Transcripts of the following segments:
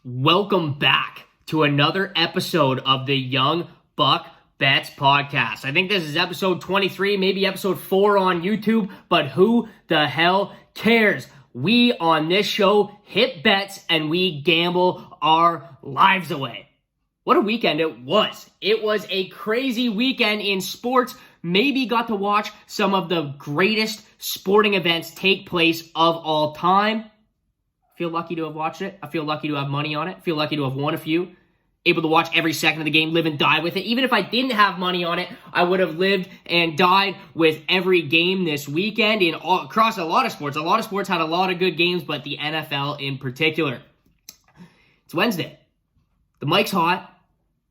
Welcome back to another episode of the Young Buck Bets podcast. I think this is episode 23, maybe episode 4 on YouTube, but who the hell cares? We on this show hit bets and we gamble our lives away. What a weekend it was. It was a crazy weekend in sports. Maybe got to watch some of the greatest sporting events take place of all time. I feel lucky to have watched it. I feel lucky to have money on it. I feel lucky to have won a few. Able to watch every second of the game, live and die with it. Even if I didn't have money on it, I would have lived and died with every game this weekend across a lot of sports. A lot of sports had a lot of good games, but the NFL in particular. It's Wednesday. The mic's hot.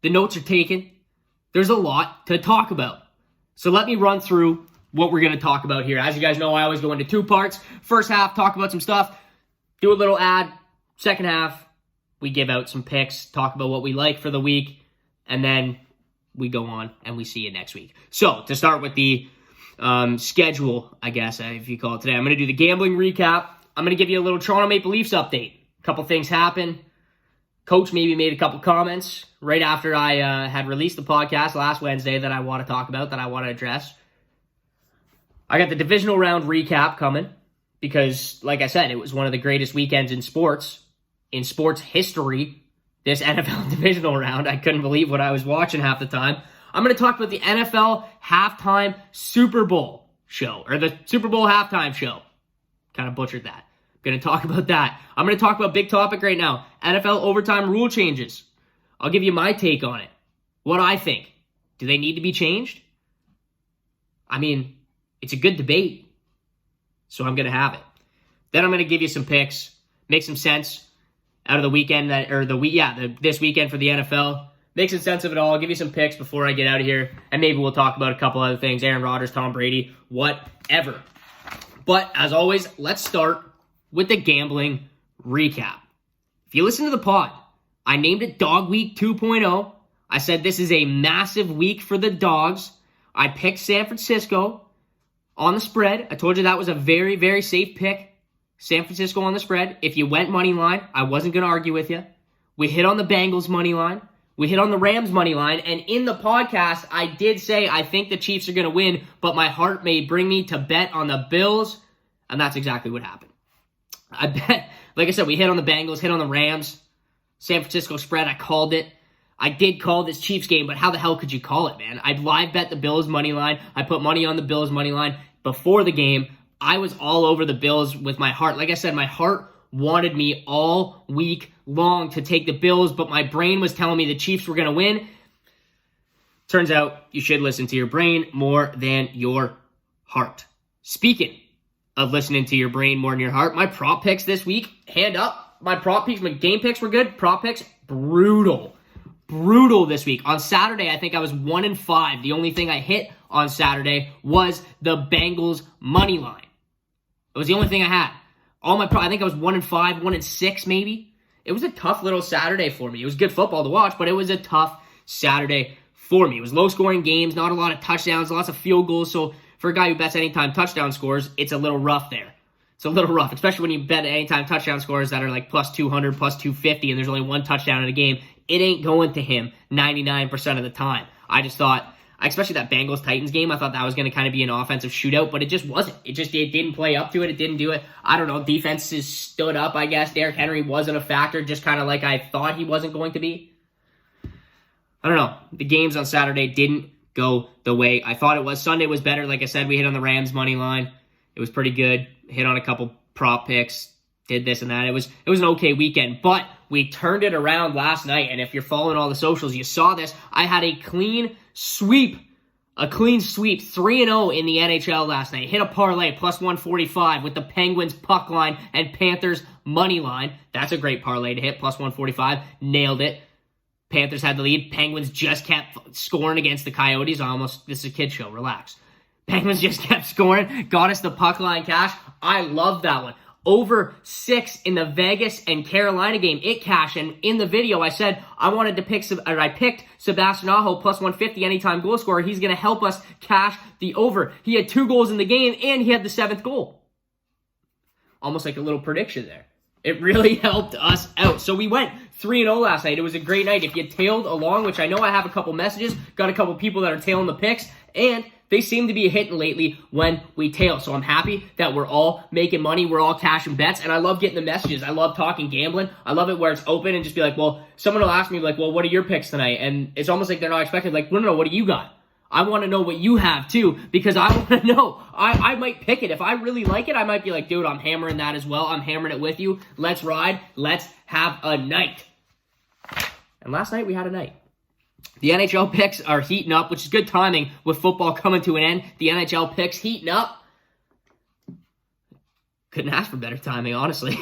The notes are taken. There's a lot to talk about. So let me run through what we're going to talk about here. As you guys know, I always go into two parts. First half, talk about some stuff. Do a little ad. Second half, we give out some picks, talk about what we like for the week, and then we go on and we see you next week. So, to start with the schedule, I guess, if you call it today, I'm going to do the gambling recap. I'm going to give you a little Toronto Maple Leafs update. A couple things happened. Coach maybe made a couple comments right after I had released the podcast last Wednesday that I want to talk about, that I want to address. I got the divisional round recap coming because, like I said, it was one of the greatest weekends in sports history, this NFL divisional round. I couldn't believe what I was watching half the time. I'm going to talk about the NFL halftime Super Bowl show, or the Super Bowl halftime show. Kind of butchered that. I'm going to talk about that. I'm going to talk about big topic right now, NFL overtime rule changes. I'll give you my take on it. What I think. Do they need to be changed? I mean, it's a good debate, so I'm going to have it. Then I'm going to give you some picks, make some sense out of the weekend, this weekend for the NFL. Make some sense of it all. I'll give you some picks before I get out of here, and maybe we'll talk about a couple other things. Aaron Rodgers, Tom Brady, whatever. But as always, let's start with the gambling recap. If you listen to the pod, I named it Dog Week 2.0. I said this is a massive week for the Dogs. I picked San Francisco on the spread. I told you that was a very, very safe pick. San Francisco on the spread. If you went money line, I wasn't going to argue with you. We hit on the Bengals money line. We hit on the Rams money line. And in the podcast, I did say I think the Chiefs are going to win, but my heart may bring me to bet on the Bills. And that's exactly what happened. I bet, like I said, we hit on the Bengals, hit on the Rams. San Francisco spread, I called it. I did call this Chiefs game, but how the hell could you call it, man? I'd live bet the Bills money line. I put money on the Bills money line before the game. I was all over the Bills with my heart. Like I said, my heart wanted me all week long to take the Bills, but my brain was telling me the Chiefs were going to win. Turns out you should listen to your brain more than your heart. Speaking of listening to your brain more than your heart, my prop picks this week, hand up. My prop picks, my game picks were good. Prop picks, brutal this week. On Saturday, I think I was 1-5. The only thing I hit on Saturday was the Bengals money line. It was the only thing I had. I think I was 1-5, 1-6 maybe. It was a tough little Saturday for me. It was good football to watch, but it was a tough Saturday for me. It was low-scoring games, not a lot of touchdowns, lots of field goals. So for a guy who bets anytime touchdown scores, it's a little rough there. It's a little rough, especially when you bet anytime touchdown scores that are like plus 200, plus 250, and there's only one touchdown in a game. It ain't going to him 99% of the time. I just thought, especially that Bengals-Titans game, I thought that was going to kind of be an offensive shootout, but it just wasn't. It didn't play up to it. It didn't do it. I don't know. Defenses stood up, I guess. Derrick Henry wasn't a factor, just kind of like I thought he wasn't going to be. I don't know. The games on Saturday didn't go the way I thought it was. Sunday was better. Like I said, we hit on the Rams money line. It was pretty good. Hit on a couple prop picks. Did this and that. It was an okay weekend, but we turned it around last night, and if you're following all the socials, you saw this. I had a clean sweep 3-0 in the NHL last night. Hit a parlay, plus 145 with the Penguins puck line and Panthers money line. That's a great parlay to hit, plus 145. Nailed it. Panthers had the lead. Penguins just kept scoring against the Coyotes. This is a kid show, relax. Penguins just kept scoring, got us the puck line cash. I love that one. Over 6 in the Vegas and Carolina game. It cashed, and in the video I said I picked Sebastian Aho plus 150 anytime goal scorer. He's going to help us cash the over. He had 2 goals in the game, and he had the 7th goal. Almost like a little prediction there. It really helped us out. So we went 3-0 last night. It was a great night. If you tailed along, which I know I have a couple messages, got a couple people that are tailing the picks, and they seem to be hitting lately when we tail. So I'm happy that we're all making money. We're all cashing bets, and I love getting the messages. I love talking gambling. I love it where it's open and just be like, well, someone will ask me, like, well, what are your picks tonight? And it's almost like they're not expecting, like, no, what do you got? I want to know what you have, too, because I want to know. I might pick it. If I really like it, I might be like, dude, I'm hammering that as well. I'm hammering it with you. Let's ride. Let's have a night. And last night, we had a night. The NHL picks are heating up, which is good timing with football coming to an end. The NHL picks heating up. Couldn't ask for better timing, honestly.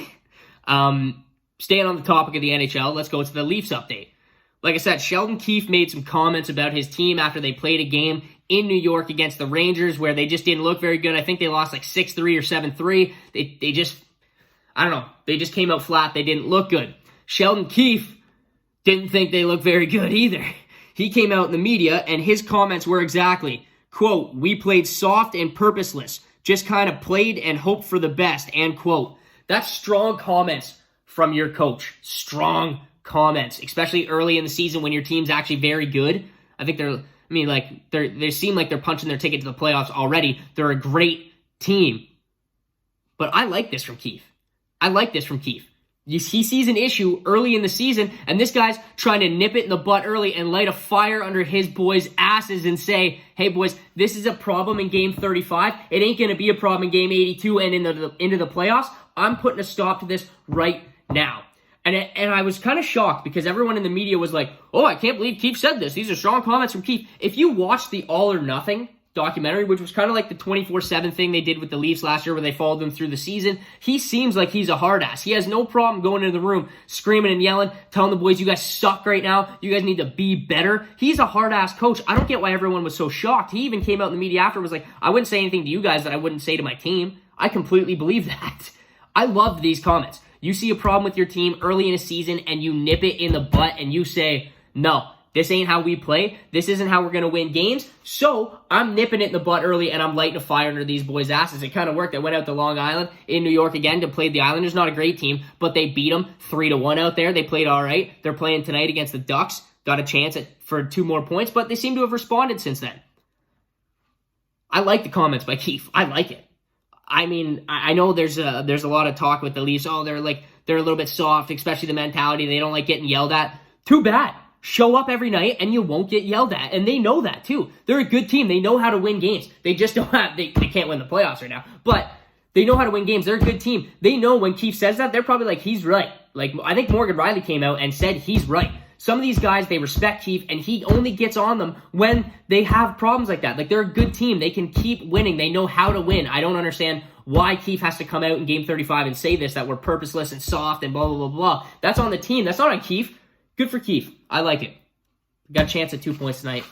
Staying on the topic of the NHL, let's go to the Leafs update. Like I said, Sheldon Keefe made some comments about his team after they played a game in New York against the Rangers where they just didn't look very good. I think they lost like 6-3 or 7-3. They just, I don't know, they just came out flat. They didn't look good. Sheldon Keefe didn't think they looked very good either. He came out in the media and his comments were exactly, quote, "We played soft and purposeless, just kind of played and hoped for the best," end quote. That's strong comments from your coach. Strong comments, especially early in the season when your team's actually very good. I think they seem like they're punching their ticket to the playoffs already. They're a great team. But I like this from Keefe. He sees an issue early in the season, and this guy's trying to nip it in the butt early and light a fire under his boys' asses and say, hey, boys, this is a problem in Game 35. It ain't going to be a problem in Game 82 and into the playoffs. I'm putting a stop to this right now. And I was kind of shocked because everyone in the media was like, oh, I can't believe Keefe said this. These are strong comments from Keefe. If you watch the All or Nothing documentary, which was kind of like the 24/7 thing they did with the Leafs last year where they followed them through the season, he seems like he's a hard ass. He has no problem going into the room, screaming and yelling, telling the boys, you guys suck right now. You guys need to be better. He's a hard ass coach. I don't get why everyone was so shocked. He even came out in the media after and was like, I wouldn't say anything to you guys that I wouldn't say to my team. I completely believe that. I loved these comments. You see a problem with your team early in a season and you nip it in the butt and you say, no, this ain't how we play. This isn't how we're going to win games. So I'm nipping it in the butt early and I'm lighting a fire under these boys' asses. It kind of worked. I went out to Long Island in New York again to play the Islanders. Not a great team, but they beat them 3-1 out there. They played all right. They're playing tonight against the Ducks. Got a chance for 2 more points, but they seem to have responded since then. I like the comments by Keefe. I like it. I mean, I know there's a lot of talk with the Leafs. Oh, they're a little bit soft, especially the mentality. They don't like getting yelled at. Too bad. Show up every night and you won't get yelled at. And they know that too. They're a good team. They know how to win games. They just don't have, they can't win the playoffs right now. But they know how to win games. They're a good team. They know when Keefe says that, they're probably like, he's right. Like, I think Morgan Riley came out and said he's right. Some of these guys, they respect Keefe, and he only gets on them when they have problems like that. Like, they're a good team. They can keep winning. They know how to win. I don't understand why Keefe has to come out in Game 35 and say this, that we're purposeless and soft and blah, blah, blah, blah. That's on the team. That's not on Keefe. Good for Keefe. I like it. Got a chance at 2 points tonight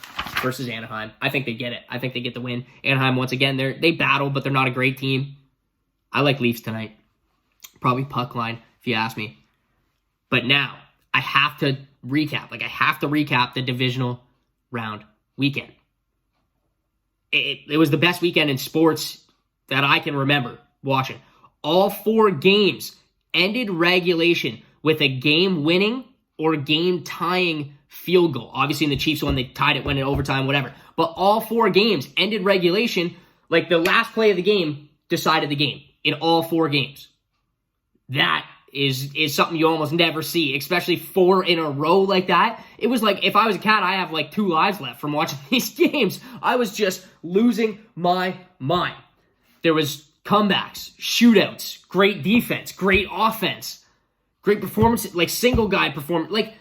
versus Anaheim. I think they get it. I think they get the win. Anaheim, once again, they battle, but they're not a great team. I like Leafs tonight. Probably puck line, if you ask me. But now, I have to recap. I have to recap the divisional round weekend. It was the best weekend in sports that I can remember watching. All 4 games ended regulation with a game-winning or game-tying field goal. Obviously, in the Chiefs one, they tied it, went in overtime, whatever. But all 4 games ended regulation. Like, the last play of the game decided the game in all 4 games. That is something you almost never see, especially 4 in a row like that. It was like, if I was a cat, I have like 2 lives left from watching these games. I was just losing my mind. There was comebacks, shootouts, great defense, great offense, great performance, like single guy performance. Like,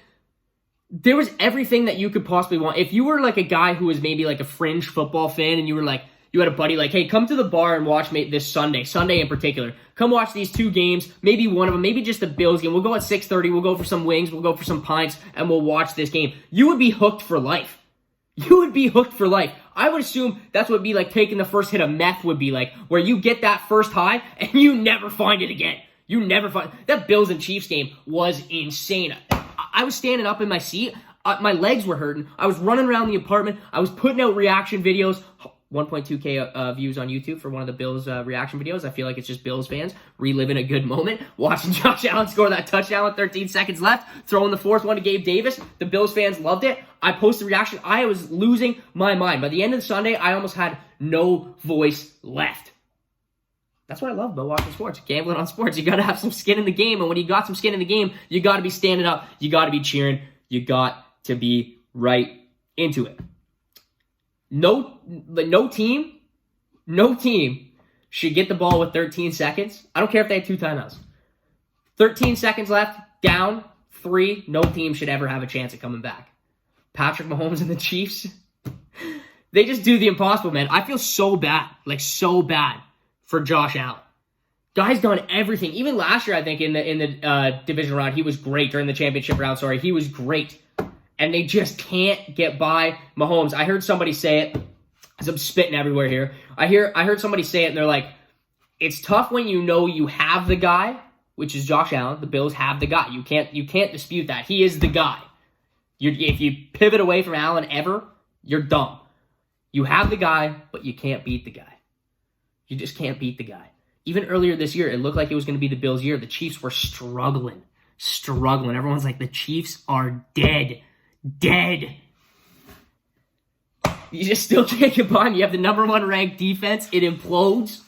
there was everything that you could possibly want. If you were like a guy who was maybe like a fringe football fan and you were like, you had a buddy like, hey, come to the bar and watch this Sunday in particular. Come watch these 2 games, maybe one of them, maybe just the Bills game. We'll go at 6:30, we'll go for some wings, we'll go for some pints, and we'll watch this game. You would be hooked for life. You would be hooked for life. I would assume that's what it'd be like taking the first hit of meth would be like, where you get that first high and you never find it again. You never find that Bills and Chiefs game was insane. I was standing up in my seat. My legs were hurting. I was running around the apartment. I was putting out reaction videos. 1.2K views on YouTube for one of the Bills reaction videos. I feel like it's just Bills fans reliving a good moment, watching Josh Allen score that touchdown with 13 seconds left, throwing the fourth one to Gabe Davis. The Bills fans loved it. I posted a reaction. I was losing my mind. By the end of the Sunday, I almost had no voice left. That's what I love about watching sports. Gambling on sports. You got to have some skin in the game. And when you got some skin in the game, you got to be standing up. You got to be cheering. You got to be right into it. No team should get the ball with 13 seconds. I don't care if they have 2 timeouts. 13 seconds left, down, 3. No team should ever have a chance at coming back. Patrick Mahomes and the Chiefs, they just do the impossible, man. I feel so bad, so bad for Josh Allen. Guy's done everything. Even last year, I think, in the division round, he was great. During the championship round, he was great. And they just can't get by Mahomes. I heard somebody say it, because I'm spitting everywhere here. I heard somebody say it, and they're like, it's tough when you know you have the guy, which is Josh Allen. The Bills have the guy. You can't dispute that. He is the guy. If you pivot away from Allen ever, you're dumb. You have the guy, but you can't beat the guy. You just can't beat the guy. Even earlier this year, it looked like it was going to be the Bills' year. The Chiefs were struggling. Everyone's like, the Chiefs are dead. You just still can't get by. You have the number 1 ranked defense. It implodes.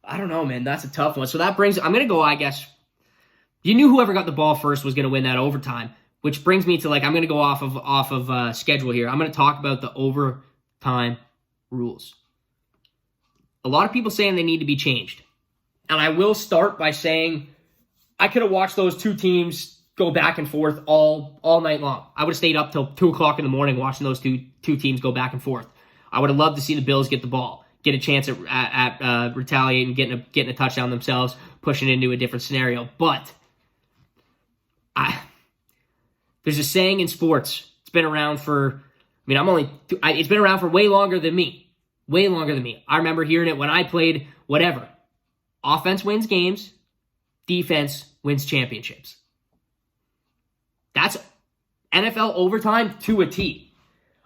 I don't know, man. That's a tough one. So that brings... I'm going to go, I guess... You knew whoever got the ball first was going to win that overtime, which brings me to, I'm going to go off of schedule here. I'm going to talk about the overtime rules. A lot of people saying they need to be changed. And I will start by saying I could have watched those 2 teams go back and forth all night long. I would have stayed up till 2 o'clock in the morning watching those two teams go back and forth. I would have loved to see the Bills get the ball, get a chance at retaliating, getting a touchdown themselves, pushing into a different scenario. But there's a saying in sports. It's been around for, it's been around for way longer than me. Way longer than me. I remember hearing it when I played whatever. Offense wins games. Defense wins championships. That's NFL overtime to a T.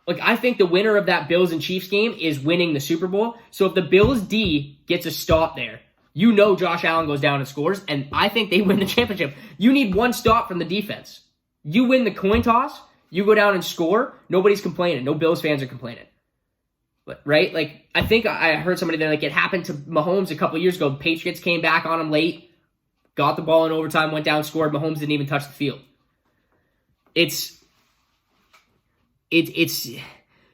I think the winner of that Bills and Chiefs game is winning the Super Bowl. So if the Bills D gets a stop there, Josh Allen goes down and scores, and I think they win the championship. You need 1 stop from the defense. You win the coin toss, you go down and score, nobody's complaining. No Bills fans are complaining. Right? I think I heard somebody there, it happened to Mahomes a couple years ago. The Patriots came back on him late, got the ball in overtime, went down, scored. Mahomes didn't even touch the field. It's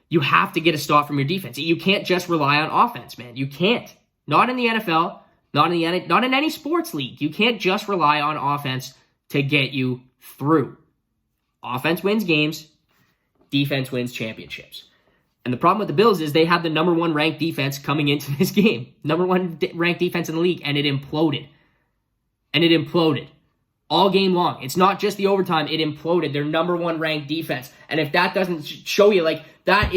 you have to get a stop from your defense. You can't just rely on offense, man. You can't. Not in the NFL, not in any sports league. You can't just rely on offense to get you through. Offense wins games, defense wins championships. And the problem with the Bills is they have the number 1 ranked defense coming into this game. Number 1 ranked defense in the league, and it imploded. All game long. It's not just the overtime. It imploded. Their number 1 ranked defense. And if that doesn't show you, they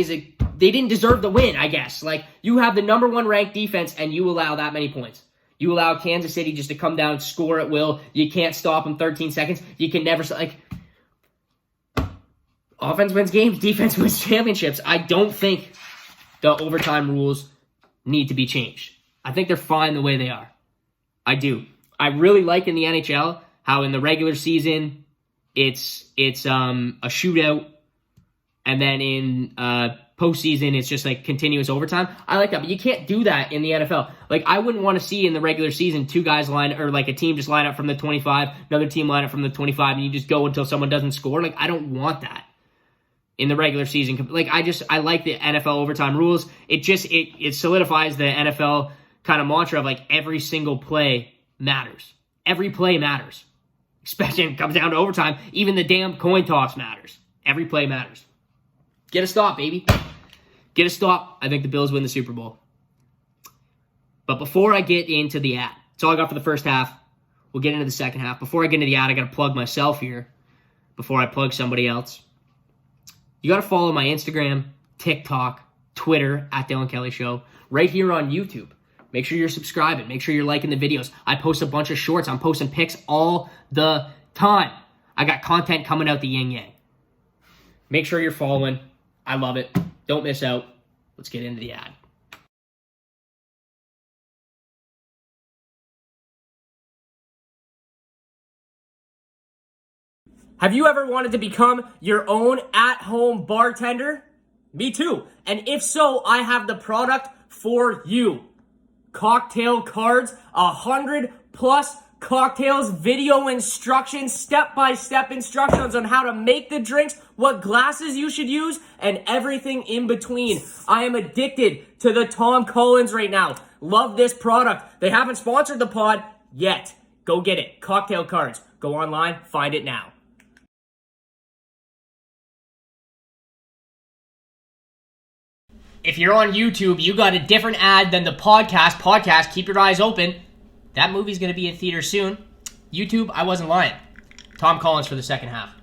didn't deserve the win, I guess. You have the number 1 ranked defense, and you allow that many points. You allow Kansas City just to come down and score at will. You can't stop them 13 seconds. You can never... Offense wins games. Defense wins championships. I don't think the overtime rules need to be changed. I think they're fine the way they are. I do. I really like in the NHL how in the regular season it's a shootout, and then in postseason it's just continuous overtime. I like that, but you can't do that in the NFL. I wouldn't want to see in the regular season 2 guys line, or a team just line up from the 25, another team line up from the 25, and you just go until someone doesn't score. I don't want that in the regular season. I like the NFL overtime rules. It solidifies the NFL kind of mantra of every single play matters. Every play matters. Especially when it comes down to overtime. Even the damn coin toss matters. Every play matters. Get a stop, baby. Get a stop. I think the Bills win the Super Bowl. But before I get into the ad, that's all I got for the first half. We'll get into the second half. Before I get into the ad, I got to plug myself here before I plug somebody else. You got to follow my Instagram, TikTok, Twitter, @Dylan Kelly Show, right here on YouTube. Make sure you're subscribing. Make sure you're liking the videos. I post a bunch of shorts. I'm posting pics all the time. I got content coming out the yin yang. Make sure you're following. I love it. Don't miss out. Let's get into the ad. Have you ever wanted to become your own at-home bartender? Me too. And if so, I have the product for you. Cocktail cards, 100 plus cocktails, video instructions, step-by-step instructions on how to make the drinks, what glasses you should use, and everything in between. I am addicted to the Tom Collins right now. Love this product. They haven't sponsored the pod yet. Go get it. Cocktail cards. Go online, find it now. If you're on YouTube, you got a different ad than the podcast. Podcast, keep your eyes open. That movie's going to be in theaters soon. YouTube, I wasn't lying. Tom Collins for the second half.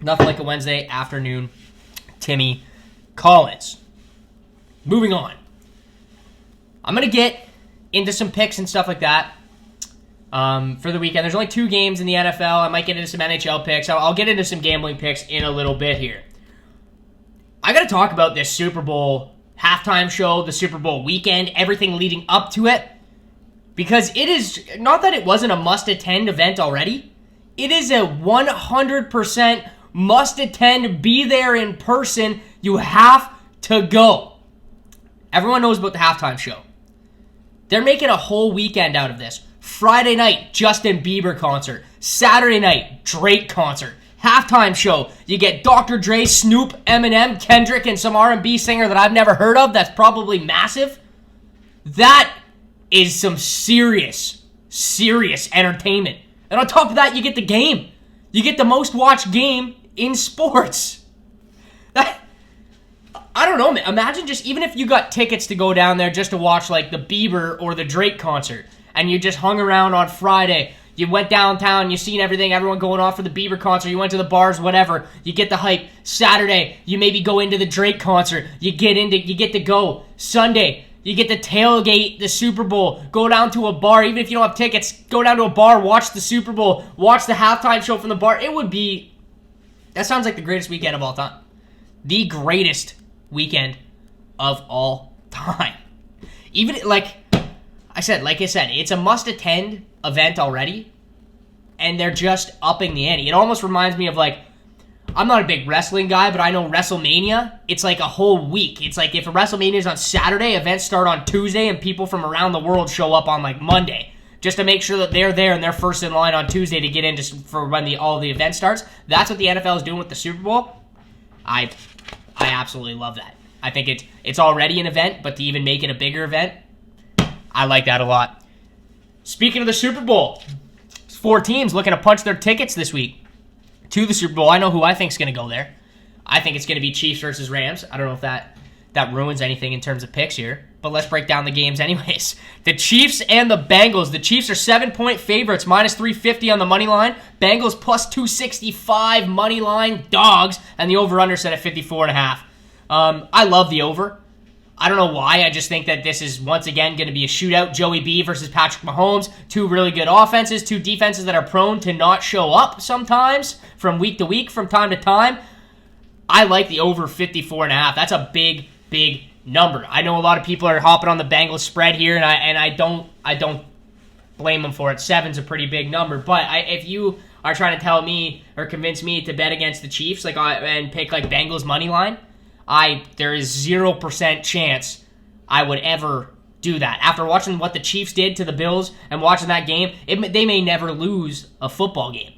Nothing like a Wednesday afternoon. Timmy Collins. Moving on. I'm going to get into some picks and stuff like that for the weekend. There's only 2 games in the NFL. I might get into some NHL picks. I'll get into some gambling picks in a little bit here. I got to talk about this Super Bowl halftime show, the Super Bowl weekend, everything leading up to it. Because it is, not that it wasn't a must-attend event already, it is a 100% must-attend, be there in person. You have to go. Everyone knows about the halftime show. They're making a whole weekend out of this. Friday night, Justin Bieber concert. Saturday night, Drake concert. Halftime show, you get Dr. Dre, Snoop, Eminem, Kendrick, and some R&B singer that I've never heard of that's probably massive. That is some serious entertainment. And on top of that, you get the game. You get the most watched game in sports. I don't know, man. Imagine just, even if you got tickets to go down there just to watch like the Bieber or the Drake concert, and you just hung around on Friday. You went downtown, you seen everything, everyone going off for the Bieber concert, you went to the bars, whatever. You get the hype. Saturday, you maybe go into the Drake concert. You get to go. Sunday, you get to tailgate the Super Bowl. Go down to a bar, even if you don't have tickets, go down to a bar, watch the Super Bowl, watch the halftime show from the bar. That sounds like the greatest weekend of all time. The greatest weekend of all time. Even, like I said, it's a must-attend event already, and they're just upping the ante. It almost reminds me of, like, I'm not a big wrestling guy, but I know WrestleMania, it's like a whole week. It's like if a WrestleMania is on Saturday, events start on Tuesday, and people from around the world show up on, like, Monday, just to make sure that they're there and they're first in line on Tuesday to get in for when all the event starts. That's what the NFL is doing with the Super Bowl. I absolutely love that. I think it's already an event, but to even make it a bigger event, I like that a lot. Speaking of the Super Bowl, 4 teams looking to punch their tickets this week to the Super Bowl. I know who I think is going to go there. I think it's going to be Chiefs versus Rams. I don't know if that ruins anything in terms of picks here, but let's break down the games anyways. The Chiefs and the Bengals. The Chiefs are 7-point favorites, minus 350 on the money line. Bengals plus 265 money line dogs, and the over-under set at 54.5. I love the over. I don't know why. I just think that this is, once again, going to be a shootout. Joey B versus Patrick Mahomes. 2 really good offenses. 2 defenses that are prone to not show up sometimes from week to week, from time to time. I like the over 54.5. That's a big, big number. I know a lot of people are hopping on the Bengals spread here, and I don't blame them for it. 7's a pretty big number. But if you are trying to tell me or convince me to bet against the Chiefs and pick like Bengals money line, there is 0% chance I would ever do that. After watching what the Chiefs did to the Bills and watching that game, they may never lose a football game.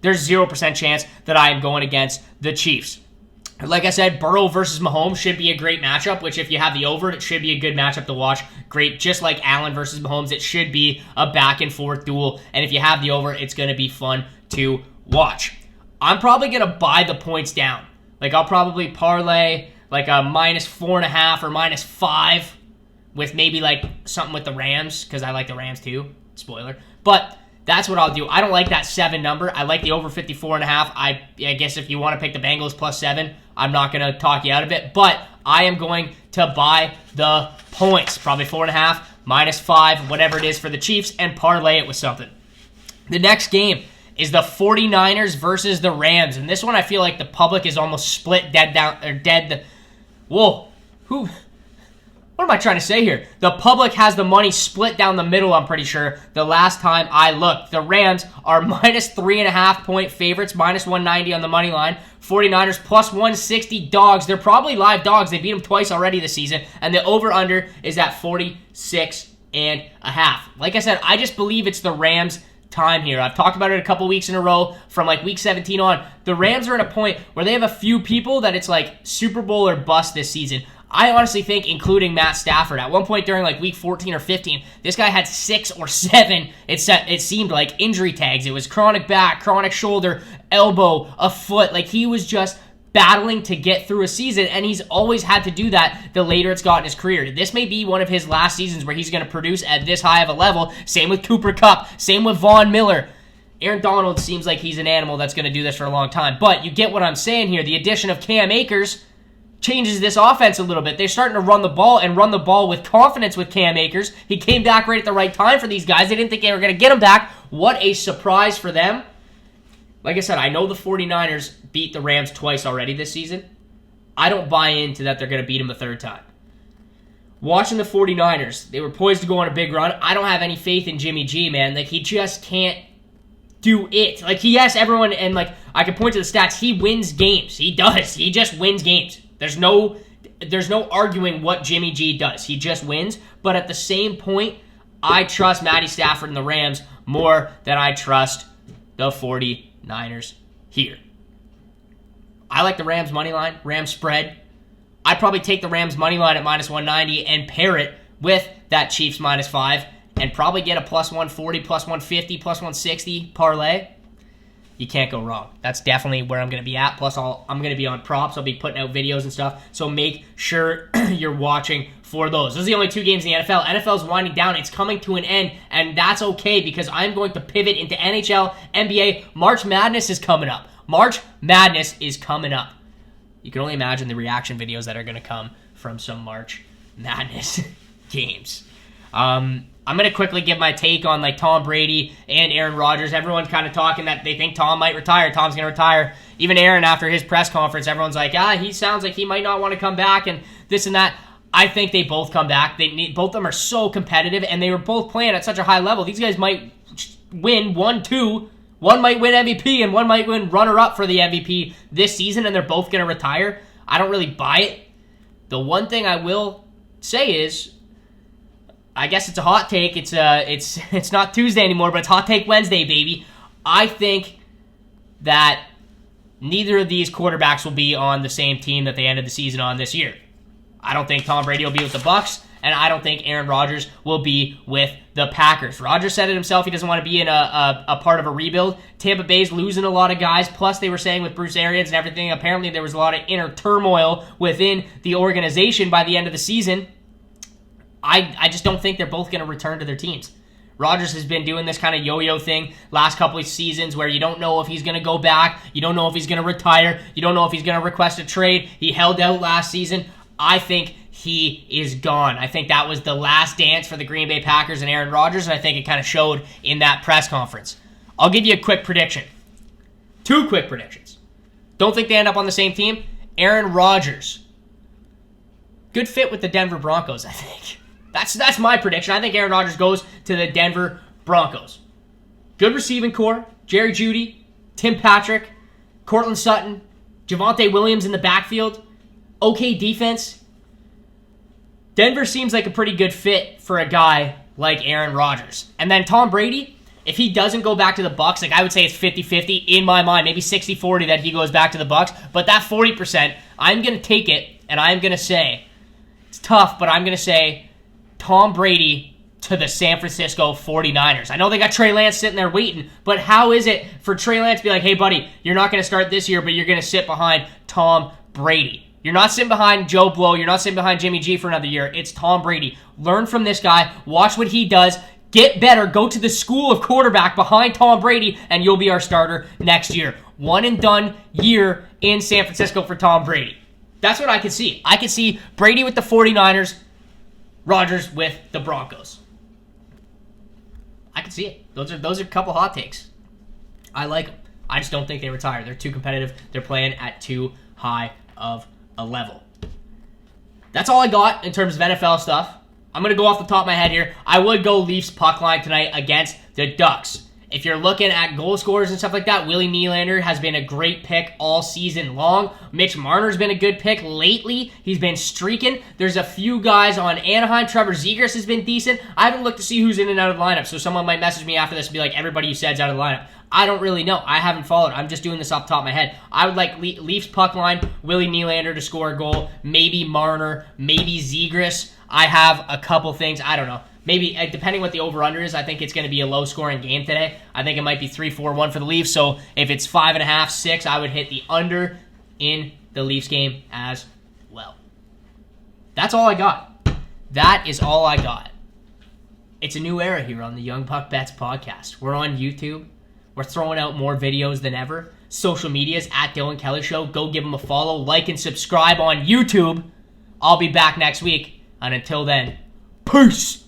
There's 0% chance that I am going against the Chiefs. Like I said, Burrow versus Mahomes should be a great matchup, which if you have the over, it should be a good matchup to watch. Great, just like Allen versus Mahomes, it should be a back-and-forth duel. And if you have the over, it's going to be fun to watch. I'm probably going to buy the points down. Like, I'll probably parlay like a minus 4.5 or minus 5 with maybe like something with the Rams, because I like the Rams too. Spoiler. But that's what I'll do. I don't like that 7 number. I like the over 54.5. I guess if you want to pick the Bengals plus 7, I'm not going to talk you out of it. But I am going to buy the points. Probably 4.5, minus 5, whatever it is for the Chiefs, and parlay it with something. The next game is the 49ers versus the Rams. And this one I feel like the public is almost split Whoa. What am I trying to say here? The public has the money split down the middle, I'm pretty sure, the last time I looked. The Rams are minus 3.5 point favorites, minus 190 on the money line. 49ers plus 160 dogs. They're probably live dogs. They beat them twice already this season. And the over-under is at 46.5. Like I said, I just believe it's the Rams' time here. I've talked about it a couple weeks in a row from like week 17 on. The Rams are at a point where they have a few people that it's like Super Bowl or bust this season. I honestly think, including Matt Stafford, at one point during like week 14 or 15, this guy had 6 or 7, it seemed like, injury tags. It was chronic back, chronic shoulder, elbow, a foot. Like, he was just battling to get through a season, and he's always had to do that the later it's got in his career. This may be one of his last seasons where he's going to produce at this high of a level. Same with Cooper Kupp, same with Von Miller. Aaron Donald seems like he's an animal that's going to do this for a long time. But you get what I'm saying here. The addition of Cam Akers changes this offense a little bit. They're starting to run the ball and run the ball with confidence with Cam Akers. He came back right at the right time for these guys. They didn't think they were going to get him back. What a surprise for them. Like I said, I know the 49ers beat the Rams twice already this season. I don't buy into that they're going to beat them a third time. Watching the 49ers, they were poised to go on a big run. I don't have any faith in Jimmy G, man. Like, he just can't do it. Like, he has everyone, and like, I can point to the stats. He wins games. He does. He just wins games. There's no arguing what Jimmy G does. He just wins. But at the same point, I trust Matty Stafford and the Rams more than I trust the 49ers here. I like the Rams money line, Rams spread. I'd probably take the Rams money line at minus 190 and pair it with that Chiefs minus 5 and probably get a plus 140, plus 150, plus 160 parlay. You can't go wrong. That's definitely where I'm going to be at. Plus, I'm going to be on props. I'll be putting out videos and stuff. So make sure you're watching for those. Those are the only 2 games in the NFL. NFL's winding down. It's coming to an end, and that's okay because I'm going to pivot into NHL, NBA. March Madness is coming up. March Madness is coming up. You can only imagine the reaction videos that are going to come from some March Madness games. I'm going to quickly give my take on like Tom Brady and Aaron Rodgers. Everyone kind of talking that they think Tom might retire. Tom's going to retire. Even Aaron, after his press conference, everyone's like, he sounds like he might not want to come back and this and that. I think they both come back. Both of them are so competitive, and they were both playing at such a high level. These guys might win 1-2. One might win MVP, and one might win runner-up for the MVP this season, and they're both going to retire. I don't really buy it. The one thing I will say is, I guess it's a hot take. It's not Tuesday anymore, but it's Hot Take Wednesday, baby. I think that neither of these quarterbacks will be on the same team that they ended the season on this year. I don't think Tom Brady will be with the Bucs, and I don't think Aaron Rodgers will be with the Packers. Rodgers said it himself. He doesn't want to be in a part of a rebuild. Tampa Bay's losing a lot of guys. Plus, they were saying with Bruce Arians and everything, apparently there was a lot of inner turmoil within the organization by the end of the season. I just don't think they're both going to return to their teams. Rodgers has been doing this kind of yo-yo thing last couple of seasons where you don't know if he's going to go back. You don't know if he's going to retire. You don't know if he's going to request a trade. He held out last season. I think he is gone. I think that was the last dance for the Green Bay Packers and Aaron Rodgers, and I think it kind of showed in that press conference. I'll give you a quick prediction. 2 quick predictions. Don't think they end up on the same team. Aaron Rodgers. Good fit with the Denver Broncos, I think. That's my prediction. I think Aaron Rodgers goes to the Denver Broncos. Good receiving core. Jerry Jeudy, Tim Patrick, Cortland Sutton, Javonte Williams in the backfield. Okay defense. Denver seems like a pretty good fit for a guy like Aaron Rodgers. And then Tom Brady, if he doesn't go back to the Bucs, like I would say it's 50-50 in my mind, maybe 60-40 that he goes back to the Bucs. But that 40%, I'm going to take it, and I'm going to say, it's tough, but I'm going to say Tom Brady to the San Francisco 49ers. I know they got Trey Lance sitting there waiting, but how is it for Trey Lance to be like, hey, buddy, you're not going to start this year, but you're going to sit behind Tom Brady? You're not sitting behind Joe Blow. You're not sitting behind Jimmy G for another year. It's Tom Brady. Learn from this guy. Watch what he does. Get better. Go to the school of quarterback behind Tom Brady, and you'll be our starter next year. One and done year in San Francisco for Tom Brady. That's what I could see. I could see Brady with the 49ers, Rodgers with the Broncos. I can see it. Those are a couple hot takes. I like them. I just don't think they retire. They're too competitive. They're playing at too high of a level. that's all I got in terms of NFL stuff. I'm going to go off the top of my head here. I would go Leafs puck line tonight against the Ducks. If you're looking at goal scorers and stuff like that, Willie Nylander has been a great pick all season long. Mitch Marner's been a good pick lately. He's been streaking. There's a few guys on Anaheim. Trevor Zegras has been decent. I haven't looked to see who's in and out of the lineup, so someone might message me after this and be like, everybody you said's out of the lineup. I don't really know. I haven't followed. I'm just doing this off the top of my head. I would like Leafs puck line, Willie Nylander to score a goal, maybe Marner, maybe Zegras. I have a couple things. I don't know. Maybe, depending what the over-under is, I think it's going to be a low-scoring game today. I think it might be 3-4-1 for the Leafs. So if it's 5.5, 6, I would hit the under in the Leafs game as well. That's all I got. That is all I got. It's a new era here on the Young Buck Bets podcast. We're on YouTube. We're throwing out more videos than ever. Social medias at Dylan Kelly Show. Go give them a follow, like, and subscribe on YouTube. I'll be back next week. And until then, peace.